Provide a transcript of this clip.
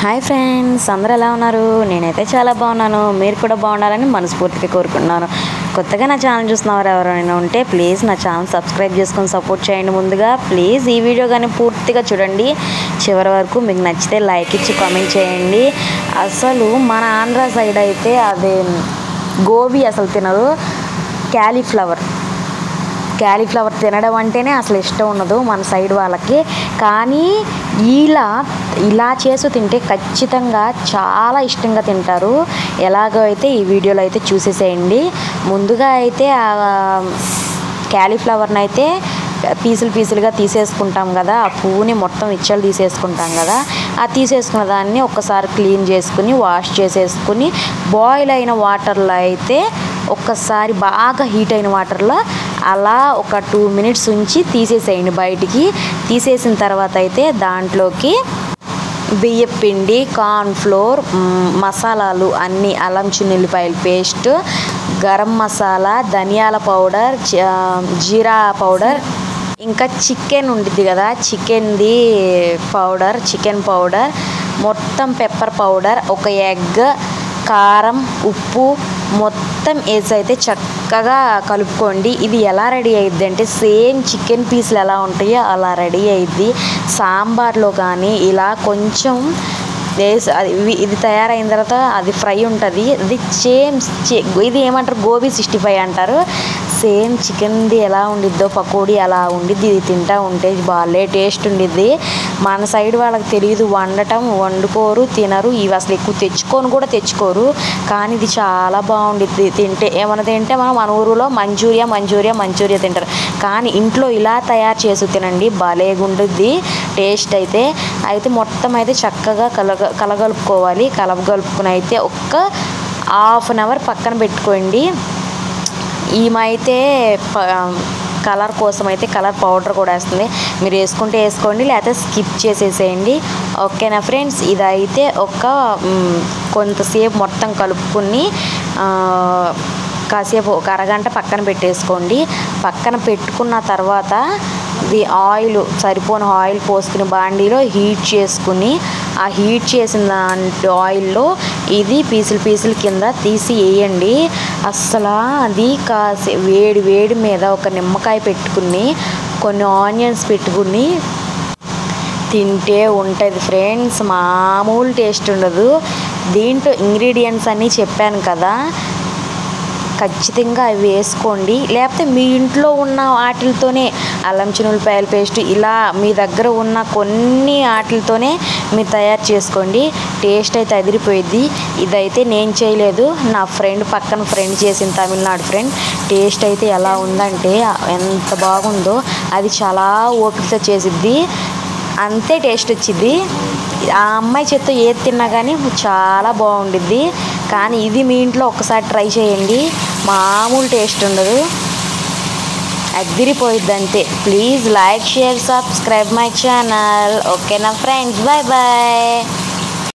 Hi friends, అందరూ ఎలా ఉన్నారు? నేనైతే చాలా బాగున్నాను. మీరు కూడా బాగుండాలని మనస్ఫూర్తిగా కోరుకుంటున్నాను. కొత్తగా నా ఛానల్ చూస్తున్నవారు ఎవరైనా ఉంటే ప్లీజ్ నా ఛానల్ సబ్స్క్రైబ్ చేసుకొని సపోర్ట్ చేయండి. ముందుగా ప్లీజ్ ఈ వీడియో కానీ పూర్తిగా చూడండి, చివరి వరకు. మీకు నచ్చితే లైక్ ఇచ్చి కామెంట్ చేయండి. అసలు మన ఆంధ్ర సైడ్ అయితే అదే గోబీ అసలు తినరు. క్యాలీఫ్లవర్ తినడం అంటేనే అసలు ఇష్టం ఉండదు మన సైడ్ వాళ్ళకి. కానీ ఇలా చేసి తింటే ఖచ్చితంగా చాలా ఇష్టంగా తింటారు. ఎలాగో అయితే ఈ వీడియోలో అయితే చూసేసేయండి. ముందుగా అయితే క్యాలీఫ్లవర్ని అయితే పీసులుగా తీసేసుకుంటాం కదా, ఆ పువ్వుని మొత్తం ఇచ్చలు తీసేసుకుంటాం కదా, ఆ తీసేసుకున్న దాన్ని ఒక్కసారి క్లీన్ చేసుకుని వాష్ చేసేసుకుని బాయిల్ అయిన వాటర్లో అయితే ఒక్కసారి బాగా హీట్ అయిన వాటర్లో అలా ఒక 2 minutes ఉంచి తీసేసేయండి బయటికి. తీసేసిన తర్వాత అయితే దాంట్లోకి బియ్యం పిండి, కార్న్ఫ్లోర్, మసాలాలు అన్నీ, అల్లం చిన్నుల్లిపాయల పేస్ట్, గరం మసాలా, ధనియాల పౌడర్, జీరా పౌడర్, ఇంకా చికెన్ ఉంటుంది కదా, చికెన్ పౌడర్, మొత్తం పెప్పర్ పౌడర్, ఒక ఎగ్, కారం, ఉప్పు మొత్తం వేసి అయితే చక్కగా కలుపుకోండి. ఇది ఎలా రెడీ అయ్యిద్ది అంటే సేమ్ చికెన్ పీసులు ఎలా ఉంటాయో అలా రెడీ అయ్యిద్ది. సాంబార్లో కానీ ఇలా కొంచెం ఇది తయారైన తర్వాత అది ఫ్రై ఉంటుంది. ఇది ఏమంటారు, గోబీ 65 అంటారు. సేమ్ చికెన్ది ఎలా ఉండిద్దో పకోడీ అలా ఉండిద్ది. ఇది తింటా ఉంటే బాగా టేస్ట్ ఉండిద్ది. మన సైడ్ వాళ్ళకి తెలియదు వండుకోరు, తినరు. ఇవి అసలు ఎక్కువ తెచ్చుకోరు. కానీ ఇది చాలా బాగుండిద్ది. ఏమైనా తింటే మన ఊరిలో మంచూరియా తింటారు. కానీ ఇంట్లో ఇలా తయారు చేసి తినండి, భలేగుండుద్ది టేస్ట్ అయితే మొత్తం అయితే చక్కగా కలగలుపుకోవాలి. కలుపుకుని అయితే ఒక్క 1/2 hour పక్కన పెట్టుకోండి. ఈమైతే కలర్ కోసం అయితే కలర్ పౌడర్ కూడా వేస్తుంది. మీరు వేసుకుంటే వేసుకోండి, లేకపోతే స్కిప్ చేసేసేయండి. ఓకేనా ఫ్రెండ్స్? ఇదైతే కొంతసేపు మొత్తం కలుపుకుని కాసేపు ఒక అరగంట పక్కన పెట్టేసుకోండి. పక్కన పెట్టుకున్న తర్వాత సరిపోని ఆయిల్ పోసుకుని బాండీలో హీట్ చేసుకుని, ఆ హీట్ చేసిన ఆయిల్లో ఇది పీసులు కింద తీసి వేయండి. అస్సలు అది వేడి మీద ఒక నిమ్మకాయ పెట్టుకుని కొన్ని ఆనియన్స్ పెట్టుకుని తింటే ఉంటుంది ఫ్రెండ్స్, మామూలు టేస్ట్ ఉండదు. దీంట్లో ఇంగ్రీడియంట్స్ అన్నీ చెప్పాను కదా, ఖచ్చితంగా అవి వేసుకోండి. లేకపోతే మీ ఇంట్లో ఉన్న వాటితోనే అల్లం చిన్నుల్లిపాయల పేస్ట్ ఇలా మీ దగ్గర ఉన్న కొన్ని వాటితోనే మీరు తయారు చేసుకోండి. టేస్ట్ అయితే అదిరిపోయిద్ది. ఇదైతే నేను చేయలేదు, నా పక్కన ఫ్రెండ్ చేసిన, తమిళనాడు ఫ్రెండ్. టేస్ట్ అయితే ఎలా ఉందంటే ఎంత బాగుందో, అది చాలా ఓపికతో చేసిద్ది, అంతే టేస్ట్ వచ్చింది. ఆ అమ్మాయి చేత్తో ఏది తిన్నా కానీ చాలా బాగుండిద్ది. కానీ ఇది మీ ఇంట్లో ఒక్కసారి ట్రై చేయండి, మామూలు టేస్ట్ ఉండదు, అదిరిపోయిద్ది అంతే. Please like, share, subscribe my channel. ఓకేనా ఫ్రెండ్స్? బాయ్.